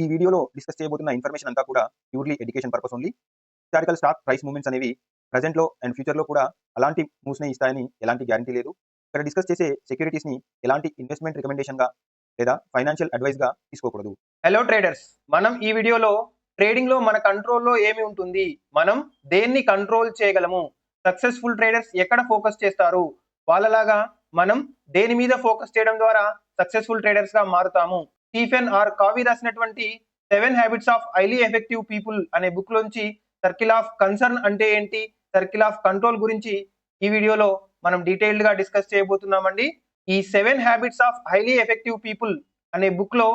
ఈ వీడియోలో డిస్కస్ చేయబోతున్న ఇన్ఫర్మేషన్ అంతా కూడా purely education purpose only. Historical stock price movements అనేవి ప్రెజెంట్‌లో అండ్ ఫ్యూచర్‌లో కూడా అలాంటి మూవ్స్‌నే ఇస్తాయని ఎలాంటి గ్యారంటీ లేదు. ఇక్కడ డిస్కస్ చేసే సెక్యూరిటీస్‌ని ఎలాంటి ఇన్వెస్ట్‌మెంట్ రికమెండేషన్‌గా లేదా ఫైనాన్షియల్ అడ్వైస్‌గా తీసుకోకూడదు. హలో ట్రేడర్స్, మనం ఈ వీడియోలో ట్రేడింగ్లో మన కంట్రోల్లో ఏమి ఉంటుంది, మనం దేన్ని కంట్రోల్ చేయగలము, సక్సెస్ఫుల్ ట్రేడర్స్ ఎక్కడ ఫోకస్ చేస్తారు, వాళ్ళలాగా మనం దేని మీద ఫోకస్ చేయడం ద్వారా సక్సెస్ఫుల్ ట్రేడర్స్గా మారుతాము. స్టీఫెన్ ఆర్ కావీ రాసినటువంటి 7 habits of highly effective people అనే బుక్ లోంచి సర్కిల్ ఆఫ్ కన్సర్న్ అంటే ఏంటి, సర్కిల్ ఆఫ్ కంట్రోల్ గురించి ఈ వీడియోలో మనం డీటెయిల్డ్ గా డిస్కస్ చేయబోతున్నామండి. ఈ 7 habits of highly effective people అనే బుక్ లో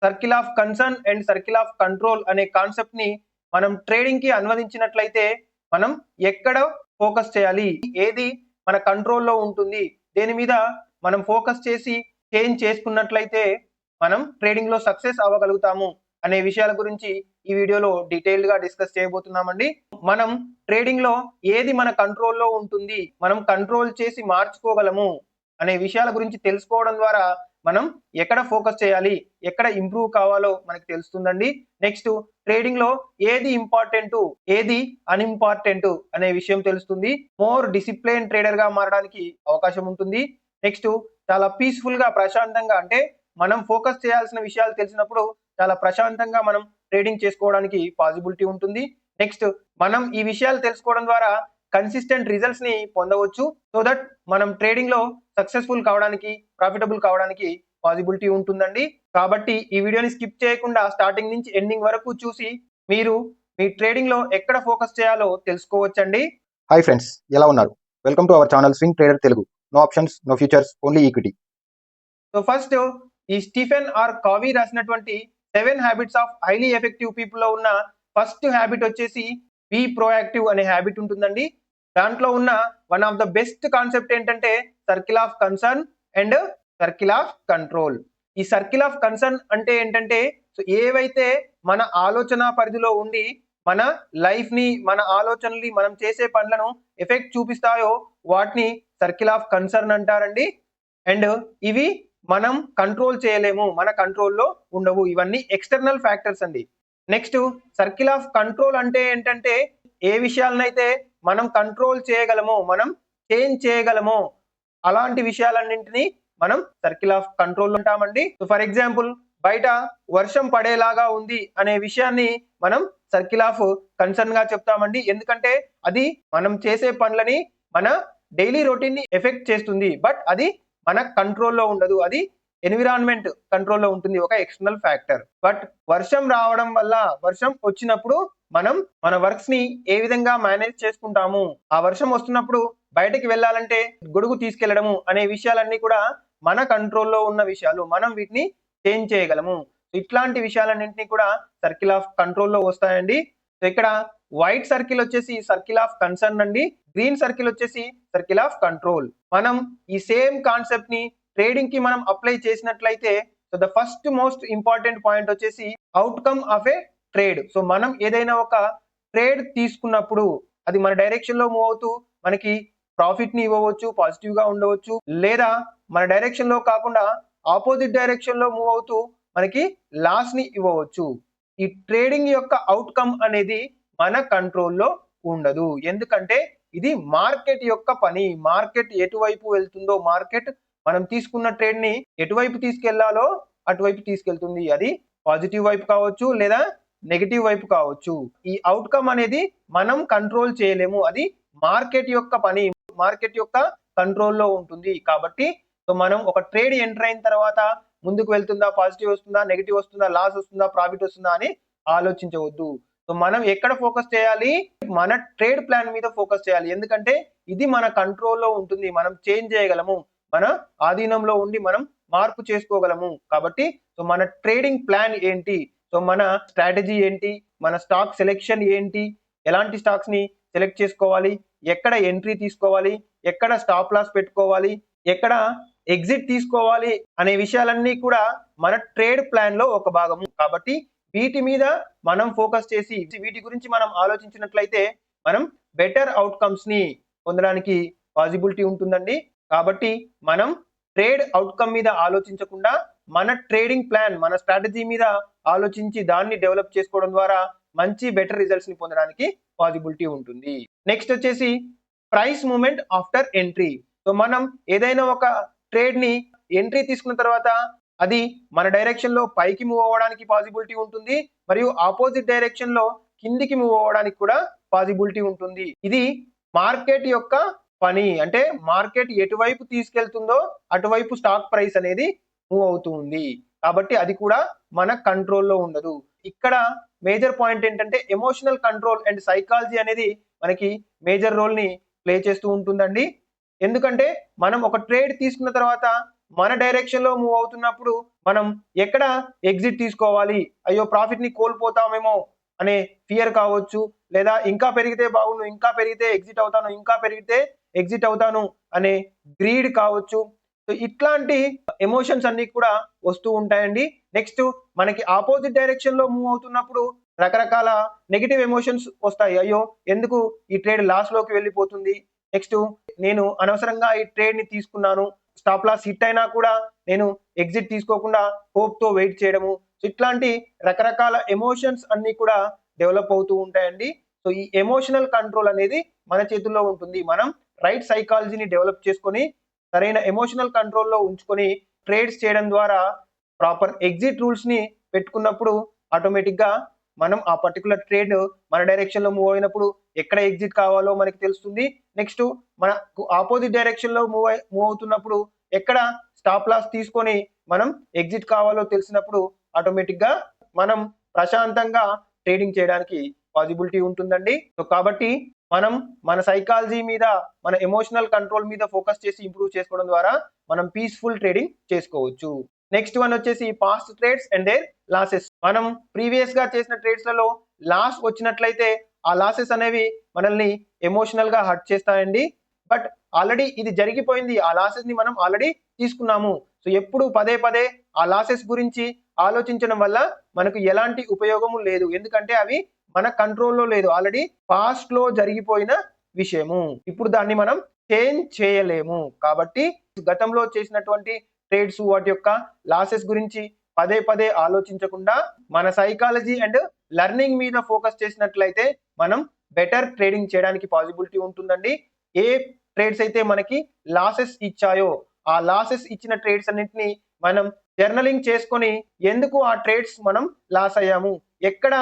circle of concern and circle of control అనే కాన్సెప్ట్ ని మనం ట్రేడింగ్ కి అనువదించినట్లయితే మనం ఎక్కడ ఫోకస్ చేయాలి, ఏది మన కంట్రోల్లో ఉంటుంది, దేని మీద మనం ఫోకస్ చేసి చేంజ్ చేసుకున్నట్లయితే మనం ట్రేడింగ్ లో సక్సెస్ అవ్వగలుగుతాము అనే విషయాల గురించి ఈ వీడియోలో డీటెయిల్డ్ గా డిస్కస్ చేయబోతున్నామండి. మనం ట్రేడింగ్ లో ఏది మన కంట్రోల్లో ఉంటుంది, మనం కంట్రోల్ చేసి మార్చుకోగలము అనే విషయాల గురించి తెలుసుకోవడం ద్వారా మనం ఎక్కడ ఫోకస్ చేయాలి, ఎక్కడ ఇంప్రూవ్ కావాలో మనకి తెలుస్తుందండి. నెక్స్ట్ ట్రేడింగ్ లో ఏది ఇంపార్టెంట్, ఏది అన్ఇంపార్టెంట్ అనే విషయం తెలుస్తుంది. మోర్ డిసిప్లిన్ ట్రేడర్ గా మారడానికి అవకాశం ఉంటుంది. నెక్స్ట్ చాలా పీస్ఫుల్ గా, ప్రశాంతంగా, అంటే మనం ఫోకస్ చేయాల్సిన విషయాలు తెలిసినప్పుడు చాలా ప్రశాంతంగా మనం ట్రేడింగ్ చేసుకోవడానికి పాసిబిలిటీ ఉంటుంది. నెక్స్ట్ మనం ఈ విషయాలు తెలుసుకోవడం ద్వారా కన్సిస్టెంట్ రిజల్ట్స్ ని పొందవచ్చు. సో దట్ మనం ట్రేడింగ్ లో సక్సెస్ఫుల్ కావడానికి, ప్రాఫిటబుల్ కావడానికి పాసిబిలిటీ ఉంటుందండి. కాబట్టి ఈ వీడియోని స్కిప్ చేయకుండా స్టార్టింగ్ నుంచి ఎండింగ్ వరకు చూసి మీరు మీ ట్రేడింగ్ లో ఎక్కడ ఫోకస్ చేయాలో తెలుసుకోవచ్చండి. హాయ్ ఫ్రెండ్స్, ఎలా ఉన్నారు? Welcome to our channel swing trader Telugu. No options, no futures, only equity. So first ఈ స్టీఫెన్ ఆర్ కావీ రాసినటువంటి 7 habits of highly effective people లో ఉన్న ఫస్ట్ హ్యాబిట్ వచ్చేసి బీ ప్రోయాక్టివ్ అనే హ్యాబిట్ ఉంటుందండి. దాంట్లో ఉన్న one of the best concept ఏంటంటే circle of concern and circle of control. ఈ సర్కిల్ ఆఫ్ కన్సర్న్ అంటే ఏంటంటే, సో ఏవైతే మన ఆలోచన పరిధిలో ఉండి మన లైఫ్ ని, మన ఆలోచనల్ని, మనం చేసే పనులను ఎఫెక్ట్ చూపిస్తాయో వాటిని సర్కిల్ ఆఫ్ కన్సర్న్ అంటారండి. అండ్ ఇవి మనం కంట్రోల్ చేయలేము, మన కంట్రోల్లో ఉండవు, ఇవన్నీ ఎక్స్టర్నల్ ఫ్యాక్టర్స్ అండి. నెక్స్ట్ సర్కిల్ ఆఫ్ కంట్రోల్ అంటే ఏంటంటే, ఏ విషయాలనైతే మనం కంట్రోల్ చేయగలమో, మనం చేంజ్ చేయగలమో అలాంటి విషయాలన్నింటినీ మనం సర్కిల్ ఆఫ్ కంట్రోల్ ఉంటామండి. సో ఫర్ ఎగ్జాంపుల్, బయట వర్షం పడేలాగా ఉంది అనే విషయాన్ని మనం సర్కిల్ ఆఫ్ కన్సర్న్ గా చెప్తామండి. ఎందుకంటే అది మనం చేసే పనులని, మన డైలీ రొటీన్ ని ఎఫెక్ట్ చేస్తుంది, బట్ అది మన కంట్రోల్లో ఉండదు, అది ఎన్విరాన్మెంట్ కంట్రోల్లో ఉంటుంది, ఒక ఎక్స్టర్నల్ ఫ్యాక్టర్. బట్ వర్షం రావడం వల్ల, వర్షం వచ్చినప్పుడు మనం మన వర్క్స్ ని ఏ విధంగా మేనేజ్ చేసుకుంటాము, ఆ వర్షం వస్తున్నప్పుడు బయటకి వెళ్ళాలంటే గొడుగు తీసుకెళ్లడము అనే విషయాలన్నీ కూడా మన కంట్రోల్లో ఉన్న విషయాలు, మనం వీటిని చేంజ్ చేయగలము. ఇట్లాంటి విషయాలన్నింటినీ కూడా సర్కిల్ ఆఫ్ కంట్రోల్లో వస్తాయండి. సో ఇక్కడ వైట్ సర్కిల్ వచ్చేసి సర్కిల్ ఆఫ్ కన్సర్న్ అండి, గ్రీన్ సర్కిల్ వచ్చేసి సర్కిల్ ఆఫ్ కంట్రోల్. మనం ఈ సేమ్ కాన్సెప్ట్ ని ట్రేడింగ్ కి మనం అప్లై చేసినట్లయితే, so the first most important point వచ్చేసి outcome of a trade. So మనం ఏదైనా ఒక ట్రేడ్ తీసుకున్నప్పుడు అది మన డైరెక్షన్ లో మూవ్ అవుతూ మనకి ప్రాఫిట్ ని ఇవ్వవచ్చు, పాజిటివ్ గా ఉండవచ్చు, లేదా మన డైరెక్షన్ లో కాకుండా ఆపోజిట్ డైరెక్షన్ లో మూవ్ అవుతూ మనకి లాస్ ని ఇవ్వవచ్చు. ఈ ట్రేడింగ్ యొక్క అవుట్కమ్ అనేది మన కంట్రోల్లో ఉండదు, ఎందుకంటే ఇది మార్కెట్ యొక్క పని. మార్కెట్ ఎటువైపు వెళ్తుందో, మార్కెట్ మనం తీసుకున్న ట్రేడ్ ని ఎటువైపు తీసుకెళ్లాలో అటువైపు తీసుకెళ్తుంది. అది పాజిటివ్ వైపు కావచ్చు, లేదా నెగటివ్ వైపు కావచ్చు. ఈ అవుట్కమ్ అనేది మనం కంట్రోల్ చేయలేము, అది మార్కెట్ యొక్క పని, మార్కెట్ యొక్క కంట్రోల్లో ఉంటుంది. కాబట్టి సో మనం ఒక ట్రేడ్ ఎంటర్ అయిన తర్వాత ముందుకు వెళ్తుందా, పాజిటివ్ వస్తుందా, నెగిటివ్ వస్తుందా, లాస్ వస్తుందా, ప్రాఫిట్ వస్తుందా అని ఆలోచించవద్దు. సో మనం ఎక్కడ ఫోకస్ చేయాలి, మన ట్రేడ్ ప్లాన్ మీద ఫోకస్ చేయాలి, ఎందుకంటే ఇది మన కంట్రోల్లో ఉంటుంది, మనం చేంజ్ చేయగలము, మన ఆధీనంలో ఉండి మనం మార్పు చేసుకోగలము. కాబట్టి సో మన ట్రేడింగ్ ప్లాన్ ఏంటి, సో మన స్ట్రాటజీ ఏంటి, మన స్టాక్ సెలెక్షన్ ఏంటి, ఎలాంటి స్టాక్స్ ని సెలెక్ట్ చేసుకోవాలి, ఎక్కడ ఎంట్రీ తీసుకోవాలి, ఎక్కడ స్టాప్ లాస్ పెట్టుకోవాలి, ఎక్కడ ఎగ్జిట్ తీసుకోవాలి అనే విషయాలన్నీ కూడా మన ట్రేడ్ ప్లాన్ లో ఒక భాగము. కాబట్టి వీటి మీద మనం ఫోకస్ చేసి వీటి గురించి మనం ఆలోచించినట్లయితే మనం బెటర్ అవుట్కమ్స్ ని పొందడానికి పాసిబిలిటీ ఉంటుందండి. కాబట్టి మనం ట్రేడ్ అవుట్కమ్ మీద ఆలోచించకుండా మన ట్రేడింగ్ ప్లాన్, మన స్ట్రాటజీ మీద ఆలోచించి దాన్ని డెవలప్ చేసుకోవడం ద్వారా మంచి బెటర్ రిజల్ట్స్ ని పొందడానికి పాసిబిలిటీ ఉంటుంది. నెక్స్ట్ వచ్చేసి price movement after entry. So మనం ఏదైనా ఒక ట్రేడ్ ని ఎంట్రీ తీసుకున్న తర్వాత అది మన డైరెక్షన్ లో పైకి మూవ్ అవ్వడానికి పాసిబిలిటీ ఉంటుంది, మరియు ఆపోజిట్ డైరెక్షన్ లో కిందికి మూవ్ అవ్వడానికి కూడా పాసిబిలిటీ ఉంటుంది. ఇది మార్కెట్ యొక్క పని. అంటే మార్కెట్ ఎటువైపు తీసుకెళ్తుందో అటువైపు స్టాక్ ప్రైస్ అనేది మూవ్ అవుతూ ఉంది. కాబట్టి అది కూడా మన కంట్రోల్లో ఉండదు. ఇక్కడ మేజర్ పాయింట్ ఏంటంటే ఎమోషనల్ కంట్రోల్ అండ్ సైకాలజీ అనేది మనకి మేజర్ రోల్ ని ప్లే చేస్తూ ఉంటుందండి. ఎందుకంటే మనం ఒక ట్రేడ్ తీసుకున్న తర్వాత మన డైరెక్షన్ లో మూవ్ అవుతున్నప్పుడు మనం ఎక్కడ ఎగ్జిట్ తీసుకోవాలి, అయ్యో ప్రాఫిట్ ని కోల్పోతామేమో అనే ఫియర్ కావచ్చు, లేదా ఇంకా పెరిగితే బాగుండు, ఇంకా పెరిగితే ఎగ్జిట్ అవుతాను, ఇంకా పెరిగితే ఎగ్జిట్ అవుతాను అనే గ్రీడ్ కావచ్చు. సో ఇట్లాంటి ఎమోషన్స్ అన్ని కూడా వస్తూ ఉంటాయండి. నెక్స్ట్ మనకి ఆపోజిట్ డైరెక్షన్ లో మూవ్ అవుతున్నప్పుడు రకరకాల నెగిటివ్ ఎమోషన్స్ వస్తాయి. అయ్యో ఎందుకు ఈ ట్రేడ్ లాస్ లోకి వెళ్ళిపోతుంది, నెక్స్ట్ నేను అనవసరంగా ఈ ట్రేడ్ ని తీసుకున్నాను, స్టాప్ లాస్ హిట్ అయినా కూడా నేను ఎగ్జిట్ తీసుకోకుండా హోప్ తో వెయిట్ చేయడము. సో ఇట్లాంటి రకరకాల ఎమోషన్స్ అన్ని కూడా డెవలప్ అవుతూ ఉంటాయండి. సో ఈ ఎమోషనల్ కంట్రోల్ అనేది మన చేతుల్లో ఉంటుంది. మనం రైట్ సైకాలజీని డెవలప్ చేసుకొని సరైన ఎమోషనల్ కంట్రోల్లో ఉంచుకొని ట్రేడ్స్ చేయడం ద్వారా ప్రాపర్ ఎగ్జిట్ రూల్స్ ని పెట్టుకున్నప్పుడు ఆటోమేటిక్ గా మనం ఆ పర్టికులర్ ట్రేడ్ మన డైరెక్షన్ లో మూవ్ అయినప్పుడు ఎక్కడ ఎగ్జిట్ కావాలో మనకి తెలుస్తుంది. నెక్స్ట్ మనకు ఆపోజిట్ డైరెక్షన్ లో మూవ్ అవుతున్నప్పుడు ఎక్కడ స్టాప్ లాస్ తీసుకొని మనం ఎగ్జిట్ కావాలో తెలిసినప్పుడు ఆటోమేటిక్ గా మనం ప్రశాంతంగా ట్రేడింగ్ చేయడానికి పాసిబిలిటీ ఉంటుందండి. సో కాబట్టి మనం మన సైకాలజీ మీద, మన ఎమోషనల్ కంట్రోల్ మీద ఫోకస్ చేసి ఇంప్రూవ్ చేసుకోవడం ద్వారా మనం పీస్ఫుల్ ట్రేడింగ్ చేసుకోవచ్చు. నెక్స్ట్ వన్ వచ్చేసి past trades and their losses. మనం ప్రీవియస్ గా చేసిన ట్రేడ్స్ లలో లాస్ వచ్చినట్లయితే ఆ లాసెస్ అనేవి మనల్ని ఎమోషనల్ గా హర్ట్ చేస్తాయండి. బట్ ఆల్రెడీ ఇది జరిగిపోయింది, ఆ లాసెస్ ని మనం ఆల్రెడీ తీసుకున్నాము. సో ఎప్పుడు పదే పదే ఆ లాసెస్ గురించి ఆలోచించడం వల్ల మనకు ఎలాంటి ఉపయోగము లేదు. ఎందుకంటే అవి మన కంట్రోల్లో లేదు, ఆల్రెడీ పాస్ట్ లో జరిగిపోయిన విషయము. ఇప్పుడు దాన్ని మనం చేంజ్ చేయలేము. కాబట్టి గతంలో చేసినటువంటి ట్రేడ్స్ వాటి యొక్క లాసెస్ గురించి పదే పదే ఆలోచించకుండా మన సైకాలజీ అండ్ లెర్నింగ్ మీద ఫోకస్ చేసినట్లయితే మనం బెటర్ ట్రేడింగ్ చేయడానికి పాసిబిలిటీ ఉంటుందండి. ఏ ట్రేడ్స్ అయితే మనకి లాసెస్ ఇచ్చాయో ఆ లాసెస్ ఇచ్చిన ట్రేడ్స్ అన్నింటినీ మనం జర్నలింగ్ చేసుకొని ఎందుకు ఆ ట్రేడ్స్ మనం లాస్ అయ్యాము, ఎక్కడ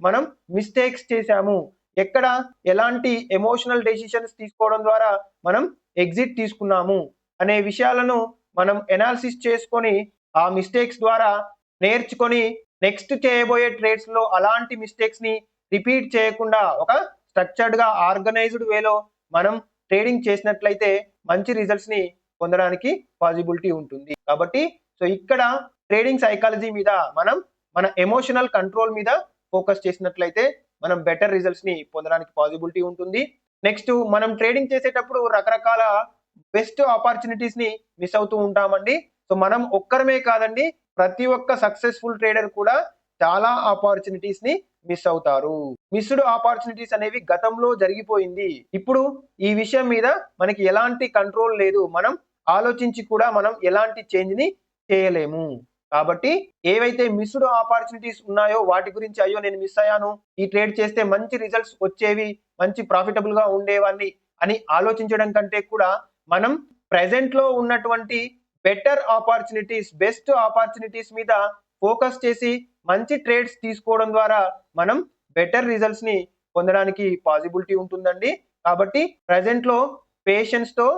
మనం మిస్టేక్స్ చేశాము, ఎక్కడ ఎలాంటి ఎమోషనల్ డెసిషన్స్ తీసుకోవడం ద్వారా మనం ఎగ్జిట్ తీసుకున్నాము అనే విషయాలను మనం ఎనాలిసిస్ చేసుకొని ఆ మిస్టేక్స్ ద్వారా నేర్చుకొని నెక్స్ట్ చేయబోయే ట్రేడ్స్ లో అలాంటి మిస్టేక్స్ ని రిపీట్ చేయకుండా ఒక స్ట్రక్చర్డ్ గా ఆర్గనైజ్డ్ వేలో మనం ట్రేడింగ్ చేసినట్లయితే మంచి రిజల్ట్స్ ని పొందడానికి పాసిబిలిటీ ఉంటుంది. కాబట్టి సో ఇక్కడ ట్రేడింగ్ సైకాలజీ మీద మనం మన ఎమోషనల్ కంట్రోల్ మీద ఫోకస్ చేసినట్లయితే మనం బెటర్ రిజల్ట్స్ ని పొందడానికి పాసిబిలిటీ ఉంటుంది. నెక్స్ట్ మనం ట్రేడింగ్ చేసేటప్పుడు రకరకాల బెస్ట్ ఆపర్చునిటీస్ ని మిస్ అవుతూ ఉంటామండి. సో మనం ఒక్కరమే కాదండి, ప్రతి ఒక్క సక్సెస్ఫుల్ ట్రేడర్ కూడా చాలా ఆపర్చునిటీస్ ని మిస్ అవుతారు. మిస్డ్ ఆపర్చునిటీస్ అనేవి గతంలో జరిగిపోయింది. ఇప్పుడు ఈ విషయం మీద మనకి ఎలాంటి కంట్రోల్ లేదు, మనం ఆలోచించి కూడా మనం ఎలాంటి చేంజ్ ని చేయలేము. కాబట్టి ఏవైతే మిస్డ్ ఆపర్చునిటీస్ ఉన్నాయో వాటి గురించి అయ్యో నేను మిస్ అయ్యాను, ఈ ట్రేడ్ చేస్తే మంచి రిజల్ట్స్ వచ్చేవి, మంచి ప్రాఫిటబుల్ గా ఉండేవాన్ని అని ఆలోచించడం కంటే కూడా మనం ప్రెసెంట్ లో ఉన్నటువంటి బెటర్ ఆపర్చునిటీస్, బెస్ట్ ఆపర్చునిటీస్ మీద ఫోకస్ చేసి మంచి ట్రేడ్స్ తీసుకోవడం ద్వారా మనం బెటర్ రిజల్ట్స్ ని పొందడానికి పాసిబిలిటీ ఉంటుందండి. కాబట్టి ప్రెసెంట్ లో పేషెన్స్ తో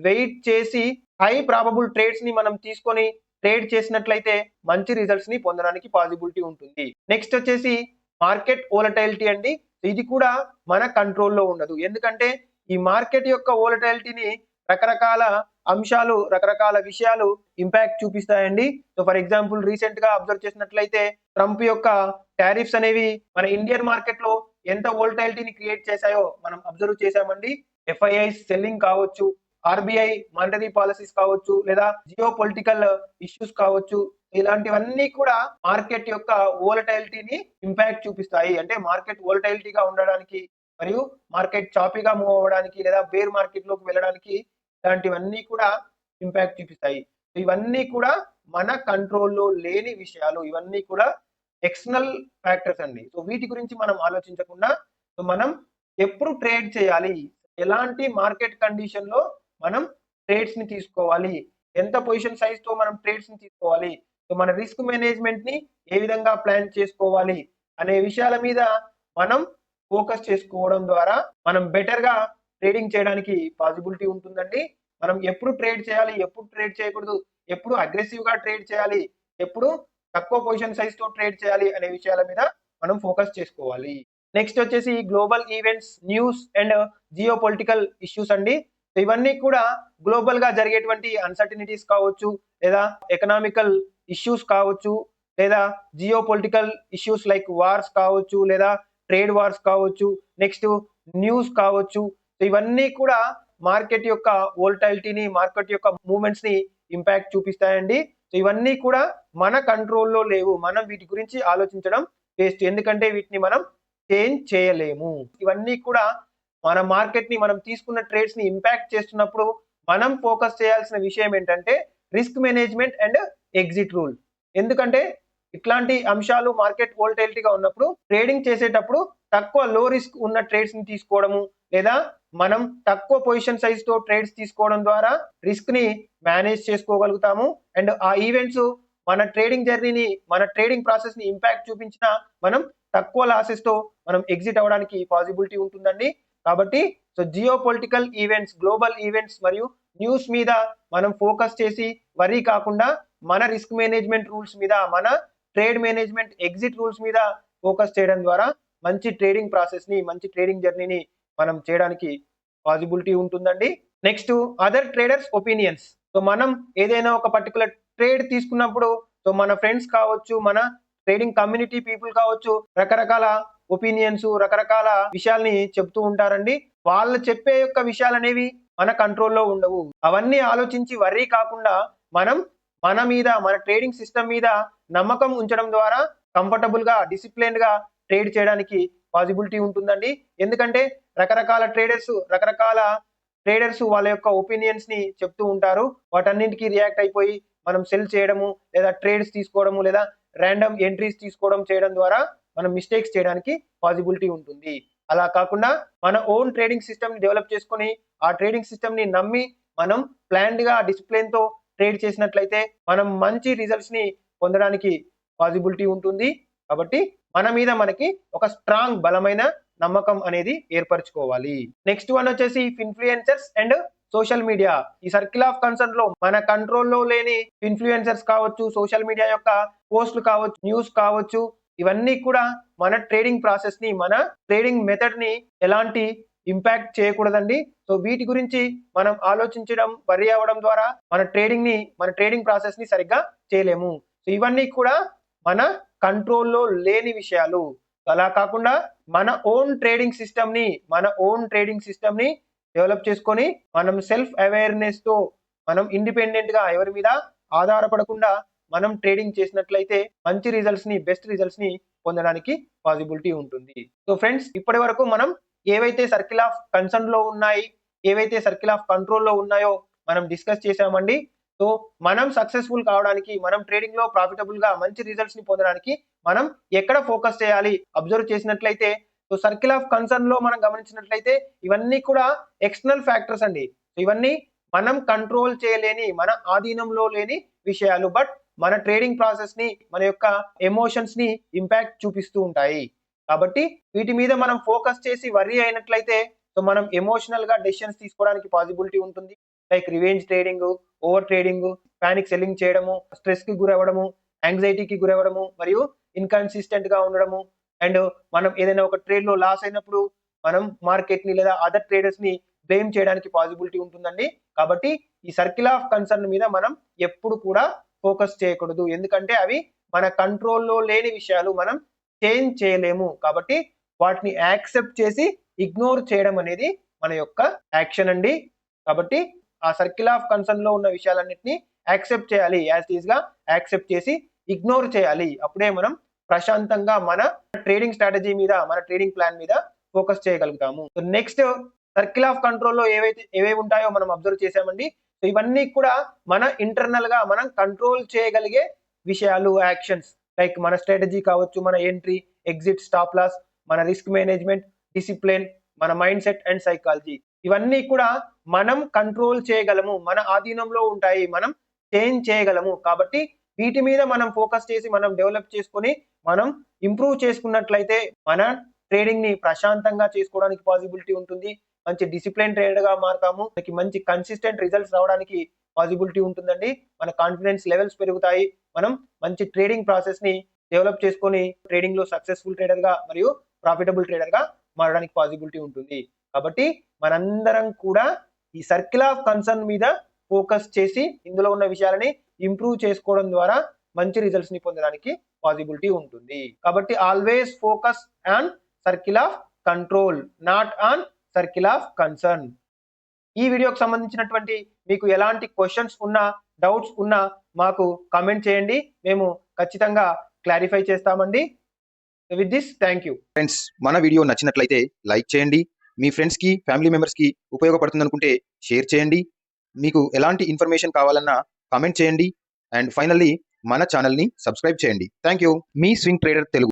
వెయిట్ చేసి హై ప్రాబబుల్ ట్రేడ్స్ ని మనం తీసుకొని ట్రేడ్ చేసినట్లయితే మంచి రిజల్ట్స్ ని పొందడానికి పాసిబిలిటీ ఉంటుంది. నెక్స్ట్ వచ్చేసి మార్కెట్ వోలటైలిటీ అండి. ఇది కూడా మన కంట్రోల్లో ఉండదు. ఎందుకంటే ఈ మార్కెట్ యొక్క వోలటైలిటీని రకరకాల అంశాలు, రకరకాల విషయాలు ఇంపాక్ట్ చూపిస్తాయండి. సో ఫర్ ఎగ్జాంపుల్ రీసెంట్ గా అబ్జర్వ్ చేసినట్లయితే ట్రంప్ యొక్క టారిఫ్స్ అనేవి మన ఇండియన్ మార్కెట్ లో ఎంత వోలటైలిటీని క్రియేట్ చేశాయో మనం అబ్జర్వ్ చేశామండి. ఎఫ్ఐఐ సెల్లింగ్ కావచ్చు, ఆర్బిఐ మానిటరీ పాలసీస్ కావచ్చు, లేదా జియో పొలిటికల్ ఇష్యూస్ కావచ్చు, ఇలాంటివన్నీ కూడా మార్కెట్ యొక్క వోలటైలిటీని ఇంపాక్ట్ చూపిస్తాయి. అంటే మార్కెట్ వోలటైలిటీగా ఉండడానికి మరియు మార్కెట్ చాపీగా మూవ్ అవ్వడానికి లేదా బేర్ మార్కెట్ లోకి వెళ్ళడానికి ఇలాంటివన్నీ కూడా ఇంపాక్ట్ చూపిస్తాయి. ఇవన్నీ కూడా మన కంట్రోల్లో లేని విషయాలు. ఇవన్నీ కూడా ఎక్స్టర్నల్ ఫ్యాక్టర్స్ అండి. సో వీటి గురించి మనం ఆలోచించకుండా సో మనం ఎప్పుడు ట్రేడ్ చేయాలి, ఎలాంటి మార్కెట్ కండిషన్ లో మనం ట్రేడ్స్ ని తీసుకోవాలి, ఎంత పొజిషన్ సైజ్ తో మనం ట్రేడ్స్ ని తీసుకోవాలి, సో మన రిస్క్ మేనేజ్మెంట్ ని ఏ విధంగా ప్లాన్ చేసుకోవాలి అనే విషయాల మీద మనం ఫోకస్ చేసుకోవడం ద్వారా మనం బెటర్ గా ట్రేడింగ్ చేయడానికి పాసిబిలిటీ ఉంటుందండి. మనం ఎప్పుడు ట్రేడ్ చేయాలి, ఎప్పుడు ట్రేడ్ చేయకూడదు, ఎప్పుడు అగ్రెసివ్ గా ట్రేడ్ చేయాలి, ఎప్పుడు తక్కువ పొజిషన్ సైజ్ తో ట్రేడ్ చేయాలి అనే విషయాల మీద మనం ఫోకస్ చేసుకోవాలి. నెక్స్ట్ వచ్చేసి global events, news and geo political issues అండి. సో ఇవన్నీ కూడా గ్లోబల్ గా జరిగేటువంటి అన్సర్టనిటీస్ కావచ్చు, లేదా ఎకనామికల్ ఇష్యూస్ కావచ్చు, లేదా geo political issues like wars కావచ్చు, లేదా ట్రేడ్ వార్స్ కావచ్చు, నెక్స్ట్ న్యూస్ కావచ్చు. సో ఇవన్నీ కూడా మార్కెట్ యొక్క వోల్టాలిటీని, మార్కెట్ యొక్క మూవ్మెంట్స్ ని ఇంపాక్ట్ చూపిస్తాయండి. సో ఇవన్నీ కూడా మన కంట్రోల్లో లేవు. మనం వీటి గురించి ఆలోచించడం వేస్ట్, ఎందుకంటే వీటిని మనం చేంజ్ చేయలేము. ఇవన్నీ కూడా మన మార్కెట్ ని, మనం తీసుకున్న ట్రేడ్స్ ని ఇంపాక్ట్ చేస్తున్నప్పుడు మనం ఫోకస్ చేయాల్సిన విషయం ఏంటంటే risk management and exit rule. ఎందుకంటే ఇట్లాంటి అంశాలు మార్కెట్ వోల్టాలిటీగా ఉన్నప్పుడు ట్రేడింగ్ చేసేటప్పుడు తక్కువ లో రిస్క్ ఉన్న ట్రేడ్స్ ని తీసుకోవడము, లేదా మనం తక్కువ పొజిషన్ సైజ్ తో ట్రేడ్స్ తీసుకోవడం ద్వారా రిస్క్ ని మేనేజ్ చేసుకోగలుగుతాము. అండ్ ఆ ఈవెంట్స్ మన ట్రేడింగ్ జర్నీని, మన ట్రేడింగ్ ప్రాసెస్ ని ఇంపాక్ట్ చూపించిన మనం తక్కువ లాసెస్ తో మనం ఎగ్జిట్ అవ్వడానికి పాసిబిలిటీ ఉంటుందండి. కాబట్టి so geo political events, global events మరియు న్యూస్ మీద మనం ఫోకస్ చేసి వరీ కాకుండా మన రిస్క్ మేనేజ్మెంట్ రూల్స్ మీద, మన ట్రేడ్ మేనేజ్మెంట్ ఎగ్జిట్ రూల్స్ మీద ఫోకస్ చేయడం ద్వారా మంచి ట్రేడింగ్ ప్రాసెస్ ని, మంచి ట్రేడింగ్ జర్నీని మనం చేయడానికి పాసిబిలిటీ ఉంటుందండి. Next other traders opinions. So మనం ఏదైనా ఒక పర్టికులర్ ట్రేడ్ తీసుకున్నప్పుడు సో మన ఫ్రెండ్స్ కావచ్చు, మన ట్రేడింగ్ కమ్యూనిటీ పీపుల్ కావచ్చు, రకరకాల ఒపీనియన్స్, రకరకాల విషయాల్ని చెప్తూ ఉంటారండి. వాళ్ళు చెప్పే యొక్క విషయాలు అనేవి మన కంట్రోల్లో ఉండవు. అవన్నీ ఆలోచించి వర్రీ కాకుండా మనం మన మీద, మన ట్రేడింగ్ సిస్టమ్ మీద నమ్మకం ఉంచడం ద్వారా కంఫర్టబుల్ గా, డిసిప్లిన్ గా ట్రేడ్ చేయడానికి పాసిబిలిటీ ఉంటుందండి. ఎందుకంటే రకరకాల ట్రేడర్స్ వాళ్ళ యొక్క ఒపీనియన్స్ ని చెప్తూ ఉంటారు. వాటన్నింటికి రియాక్ట్ అయిపోయి మనం సెల్ చేయడము, లేదా ట్రేడ్స్ తీసుకోవడము, లేదా ర్యాండమ్ ఎంట్రీస్ తీసుకోవడం చేయడం ద్వారా మనం మిస్టేక్స్ చేయడానికి పాసిబిలిటీ ఉంటుంది. అలా కాకుండా మన ఓన్ ట్రేడింగ్ సిస్టమ్ ని డెవలప్ చేసుకొని ఆ ట్రేడింగ్ సిస్టమ్ ని నమ్మి మనం ప్లాన్డ్ గా, డిసిప్లిన్ తో ట్రేడ్ చేసినట్లయితే మనం మంచి రిజల్ట్స్ ని పొందడానికి పాసిబిలిటీ ఉంటుంది. కాబట్టి మన మీద మనకి ఒక స్ట్రాంగ్, బలమైన నమ్మకం అనేది ఏర్పరచుకోవాలి. నెక్స్ట్ వన్ వచ్చేసి ఇన్ఫ్లుయెన్సర్స్ అండ్ సోషల్ మీడియా. ఈ సర్కిల్ ఆఫ్ కన్సర్న్ లో మన కంట్రోల్లో లేని ఇన్ఫ్లుయెన్సర్స్ కావచ్చు, సోషల్ మీడియా యొక్క పోస్టులు కావచ్చు, న్యూస్ కావచ్చు, ఇవన్నీ కూడా మన ట్రేడింగ్ ప్రాసెస్ ని, మన ట్రేడింగ్ మెథడ్ ని ఎలాంటి ఇంపాక్ట్ చేయకూడదండి. సో వీటి గురించి మనం ఆలోచించడం, వర్రీ అవ్వడం ద్వారా మన ట్రేడింగ్ ప్రాసెస్ ని సరిగ్గా చేయలేము. సో ఇవన్నీ కూడా మన కంట్రోల్లో లేని విషయాలు. అలా కాకుండా మన ఓన్ ట్రేడింగ్ సిస్టమ్ ని డెవలప్ చేసుకొని మనం సెల్ఫ్ అవేర్నెస్ తో మనం ఇండిపెండెంట్ గా, ఎవరి మీద ఆధారపడకుండా మనం ట్రేడింగ్ చేసినట్లయితే మంచి రిజల్ట్స్ ని, బెస్ట్ రిజల్ట్స్ ని పొందడానికి పాసిబిలిటీ ఉంటుంది. సో ఫ్రెండ్స్, ఇప్పటి వరకు మనం ఏవైతే సర్కిల్ ఆఫ్ కన్సర్న్ లో ఉన్నాయి, ఏవైతే సర్కిల్ ఆఫ్ కంట్రోల్ లో ఉన్నాయో మనం డిస్కస్ చేసామండి. సో మనం సక్సెస్ఫుల్ కావడానికి, మనం ట్రేడింగ్ లో ప్రాఫిటబుల్ గా మంచి రిజల్ట్స్ ని పొందడానికి మనం ఎక్కడ ఫోకస్ చేయాలి అబ్జర్వ్ చేసినట్లయితే, సో సర్కిల్ ఆఫ్ కన్సర్న్ లో మనం గమనించినట్లయితే ఇవన్నీ కూడా ఎక్స్టర్నల్ ఫ్యాక్టర్స్ అండి. సో ఇవన్నీ మనం కంట్రోల్ చేయలేని, మన ఆధీనంలో లేని విషయాలు. బట్ మన ట్రేడింగ్ ప్రాసెస్ ని, మన యొక్క ఎమోషన్స్ ని ఇంపాక్ట్ చూపిస్తూ ఉంటాయి. కాబట్టి వీటి మీద మనం ఫోకస్ చేసి వర్రీ అయినట్లయితే సో మనం ఎమోషనల్ గా డెసిషన్స్ తీసుకోవడానికి పాసిబిలిటీ ఉంటుంది. Like revenge trading, over trading, panic selling చేయడము, స్ట్రెస్ కి గురవ్వడము, యాంగ్జైటీకి గురవ్వడము, మరియు ఇన్కన్సిస్టెంట్ గా ఉండడము. అండ్ మనం ఏదైనా ఒక ట్రేడ్ లో లాస్ అయినప్పుడు మనం మార్కెట్ ని, లేదా అదర్ ట్రేడర్స్ ని బ్లేమ్ చేయడానికి పాసిబిలిటీ ఉంటుందండి. కాబట్టి ఈ సర్కిల్ ఆఫ్ కన్సర్న్ మీద మనం ఎప్పుడు కూడా ఫోకస్ చేయకూడదు, ఎందుకంటే అవి మన కంట్రోల్లో లేని విషయాలు, మనం చేంజ్ చేయలేము. కాబట్టి వాటిని యాక్సెప్ట్ చేసి ఇగ్నోర్ చేయడం అనేది మన యొక్క యాక్షన్ అండి. కాబట్టి ఆ సర్కిల్ ఆఫ్ కన్సర్న్ లో ఉన్న విషయాలన్నింటినీ యాక్సెప్ట్ చేయాలి, యాజ్ ఇట్ ఈస్ గా యాక్సెప్ట్ చేసి ఇగ్నోర్ చేయాలి. అప్పుడే మనం ప్రశాంతంగా మన ట్రేడింగ్ స్ట్రాటజీ మీద, మన ట్రేడింగ్ ప్లాన్ మీద ఫోకస్ చేయగలుగుతాము. So next circle of control లో ఏవేవి ఉంటాయో మనం అబ్జర్వ్ చేసామండి. ఇవన్నీ కూడా మన ఇంటర్నల్ గా మనం కంట్రోల్ చేయగలిగే విషయాలు, యాక్షన్స్. లైక్ మన స్ట్రాటజీ కావచ్చు, మన ఎంట్రీ, ఎగ్జిట్, స్టాప్ లాస్, మన రిస్క్ మేనేజ్మెంట్, డిసిప్లిన్, మన మైండ్ సెట్ అండ్ సైకాలజీ. ఇవన్నీ కూడా మనం కంట్రోల్ చేయగలము, మన ఆధీనంలో ఉంటాయి, మనం చేంజ్ చేయగలము. కాబట్టి వీటి మీద మనం ఫోకస్ చేసి మనం డెవలప్ చేసుకొని మనం ఇంప్రూవ్ చేసుకున్నట్లయితే మన ట్రేడింగ్ ని ప్రశాంతంగా చేసుకోవడానికి పాసిబిలిటీ ఉంటుంది. మంచి డిసిప్లిన్ ట్రేడర్ గా మారుతాము. మనకి మంచి కన్సిస్టెంట్ రిజల్ట్స్ రావడానికి పాసిబిలిటీ ఉంటుందండి. మన కాన్ఫిడెన్స్ లెవెల్స్ పెరుగుతాయి. మనం మంచి ట్రేడింగ్ ప్రాసెస్ ని డెవలప్ చేసుకొని ట్రేడింగ్ లో సక్సెస్ఫుల్ ట్రేడర్ గా మరియు ప్రాఫిటబుల్ ట్రేడర్ గా మారడానికి పాసిబిలిటీ ఉంటుంది. కాబట్టి మనందరం కూడా ఈ సర్కిల్ ఆఫ్ కన్సర్న్ మీద ఫోకస్ చేసి ఇందులో ఉన్న విషయాలని ఇంప్రూవ్ చేసుకోవడం ద్వారా మంచి రిజల్ట్స్ ని పొందడానికి పాసిబిలిటీ ఉంటుంది. కాబట్టి always focus on circle of control, not on circle of concern. ఈ వీడియోకి సంబంధించినటువంటి మీకు ఎలాంటి క్వశ్చన్స్ ఉన్నా, డౌట్స్ ఉన్నా మాకు కామెంట్ చేయండి. మేము ఖచ్చితంగా క్లారిఫై చేస్తామండి. With this thank you. Friends, మన వీడియో నచ్చినట్లయితే లైక్ చేయండి. మీ ఫ్రెండ్స్కి, ఫ్యామిలీ మెంబర్స్కి ఉపయోగపడుతుంది అనుకుంటే షేర్ చేయండి. మీకు ఎలాంటి ఇన్ఫర్మేషన్ కావాలన్నా కామెంట్ చేయండి. అండ్ ఫైనల్లీ మన ఛానల్ని సబ్స్క్రైబ్ చేయండి. Thank you. Me swing trader Telugu.